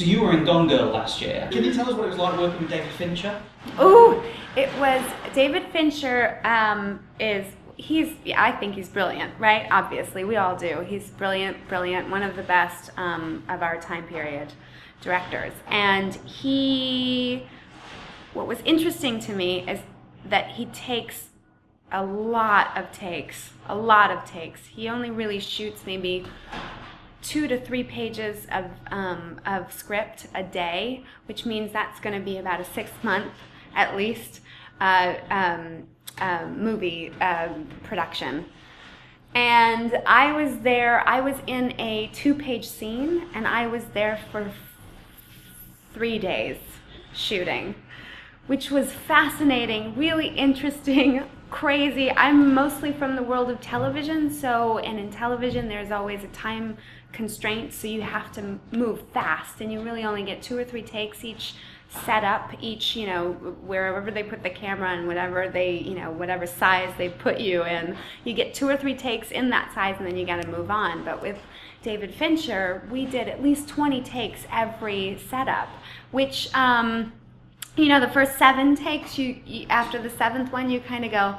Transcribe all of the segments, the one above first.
So you were in Gone Girl last year. Can you tell us what it was like working with David Fincher? Ooh, it was, David Fincher I think he's brilliant, right? Obviously, we all do. He's brilliant, one of the best of our time period directors. And what was interesting to me is that he takes a lot of takes. He only really shoots maybe 2 to 3 pages of script a day, which means that's going to be about a 6-month at least movie production. And I was in a 2-page scene, and I was there for 3 days shooting, which was fascinating, really interesting, crazy. I'm mostly from the world of television, and in television there's always a time constraint, so you have to move fast, and you really only get 2 or 3 takes each setup, wherever they put the camera and whatever size they put you in. You get 2 or 3 takes in that size, and then you got to move on. But with David Fincher, we did at least 20 takes every setup, which the first 7 takes, you after the 7th one, you kind of go,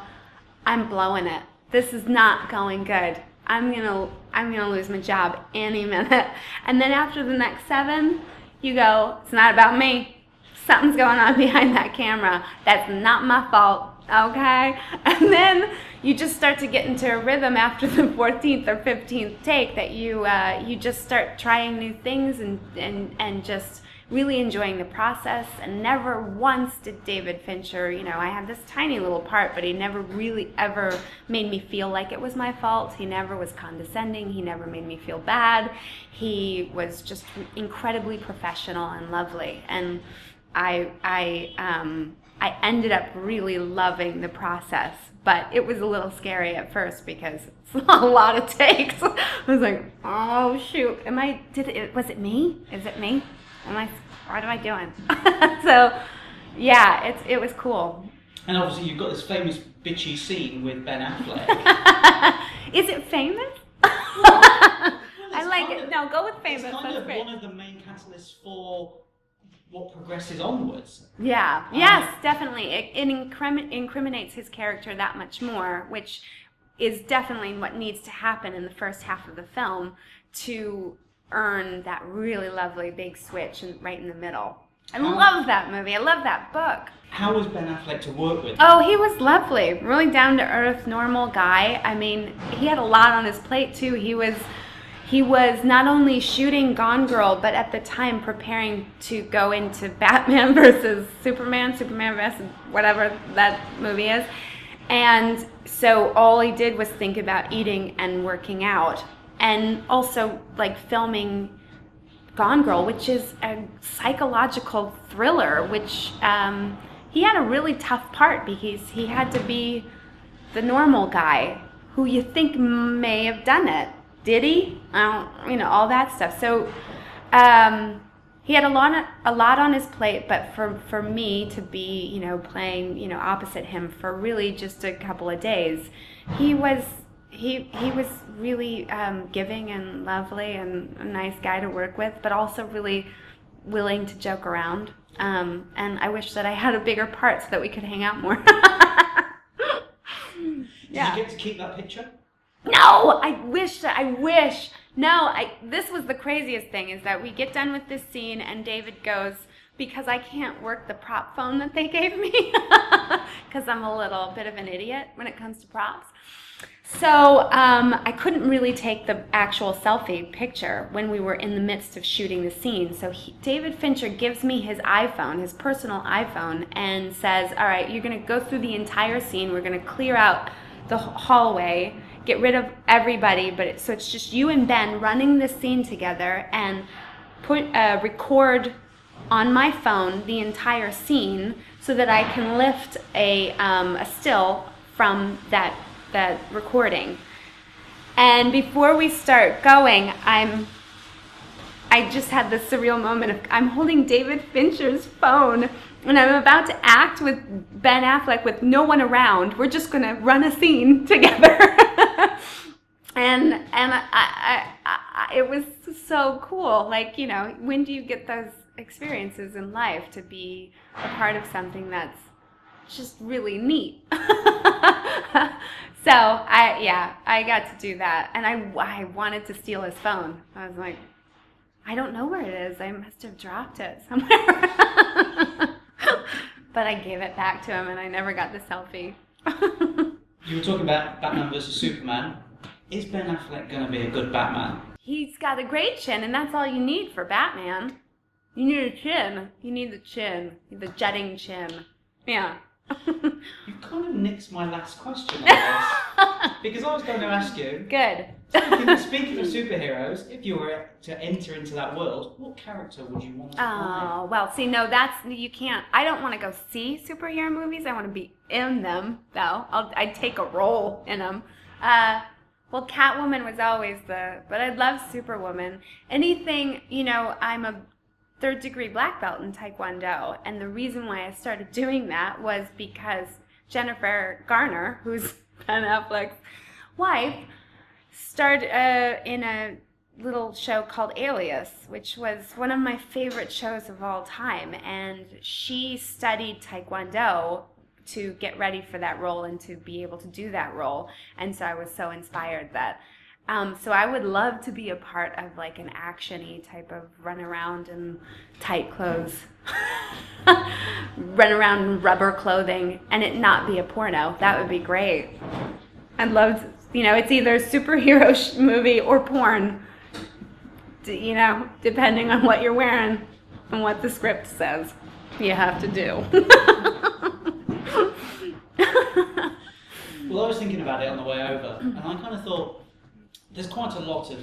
I'm blowing it. This is not going good. I'm gonna lose my job any minute. And then after the next 7, you go, it's not about me. Something's going on behind that camera. That's not my fault, okay? And then you just start to get into a rhythm after the 14th or 15th take that you just start trying new things and just really enjoying the process. And never once did David Fincher, I had this tiny little part, but he never really ever made me feel like it was my fault. He never was condescending. He never made me feel bad. He was just incredibly professional and lovely. And I ended up really loving the process, but it was a little scary at first because it's a lot of takes. I was like, oh shoot, was it me? Is it me? What am I doing? So, yeah, it was cool. And obviously you've got this famous bitchy scene with Ben Affleck. Is it famous? I like it. No, go with famous. It's kind of one of the main catalysts for what progresses onwards. Yeah, yes, definitely. It incriminates his character that much more, which is definitely what needs to happen in the first half of the film to earn that really lovely big switch right in the middle. I love that movie. I love that book. How was Ben Affleck to work with? Oh, he was lovely. Really down-to-earth, normal guy. I mean, he had a lot on his plate, too. He was not only shooting Gone Girl, but at the time preparing to go into Batman versus Superman versus whatever that movie is. And so all he did was think about eating and working out. And also, filming Gone Girl, which is a psychological thriller, which he had a really tough part because he had to be the normal guy who you think may have done it. Did he? All that stuff. So he had a lot on his plate, but for me to be, playing, opposite him for really just a couple of days, he was really giving and lovely and a nice guy to work with, but also really willing to joke around. And I wish that I had a bigger part so that we could hang out more. Yeah. Did you get to keep that picture? No, I wish. No, this was the craziest thing, is that we get done with this scene and David goes, because I can't work the prop phone that they gave me, because I'm a little bit of an idiot when it comes to props. So I couldn't really take the actual selfie picture when we were in the midst of shooting the scene. So David Fincher gives me his iPhone, his personal iPhone, and says, all right, you're going to go through the entire scene. We're going to clear out the hallway, get rid of everybody, so it's just you and Ben running this scene together, and record on my phone the entire scene so that I can lift a still from that recording. And before we start going, I just had this surreal moment of I'm holding David Fincher's phone and I'm about to act with Ben Affleck with no one around. We're just going to run a scene together. and it was so cool. Like, you know, when do you get those experiences in life to be a part of something that's just really neat? So I got to do that, and I wanted to steal his phone. I was like, I don't know where it is. I must have dropped it somewhere. But I gave it back to him, and I never got the selfie. You were talking about Batman versus Superman. Is Ben Affleck going to be a good Batman? He's got a great chin, and that's all you need for Batman. You need a chin. You need the chin. The jutting chin. Yeah. You kind of nixed my last question, I guess. Because I was going to ask you. Good. Speaking of superheroes, if you were to enter into that world, what character would you want to play? Oh, well, see, no, you can't. I don't want to go see superhero movies. I want to be in them, though. I'd take a role in them. Well, Catwoman was always but I love Superwoman. Anything, you know, I'm a third-degree black belt in Taekwondo, and the reason why I started doing that was because Jennifer Garner, who's Ben Affleck's wife, starred in a little show called Alias, which was one of my favorite shows of all time, and she studied Taekwondo to get ready for that role and to be able to do that role, and so I was so inspired that so I would love to be a part of like an action-y type of run around in tight clothes, run around in rubber clothing, and it not be a porno. That would be great. I'd love to, you know, it's either a superhero movie or porn, you know, depending on what you're wearing and what the script says you have to do. Well, I was thinking about it on the way over, and I kind of thought, there's quite a lot of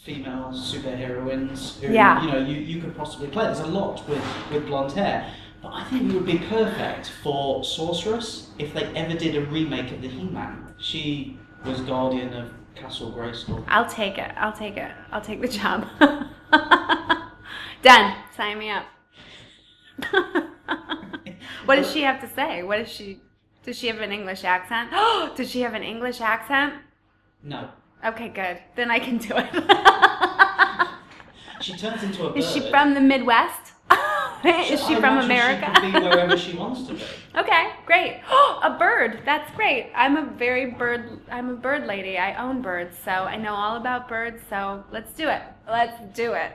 female superheroines who, you know, you could possibly play. There's a lot with blonde hair. But I think we would be perfect for Sorceress if they ever did a remake of the He-Man. She was guardian of Castle Grayskull. I'll take it. I'll take the job. Done. Sign me up. What does she have to say? Does she have an English accent? Does she have an English accent? No. Okay, good. Then I can do it. She turns into a bird. Is she from the Midwest? Is she from America? She can be wherever she wants to be. Okay, great. A bird. That's great. I'm a bird lady. I own birds, so I know all about birds, so let's do it. Let's do it.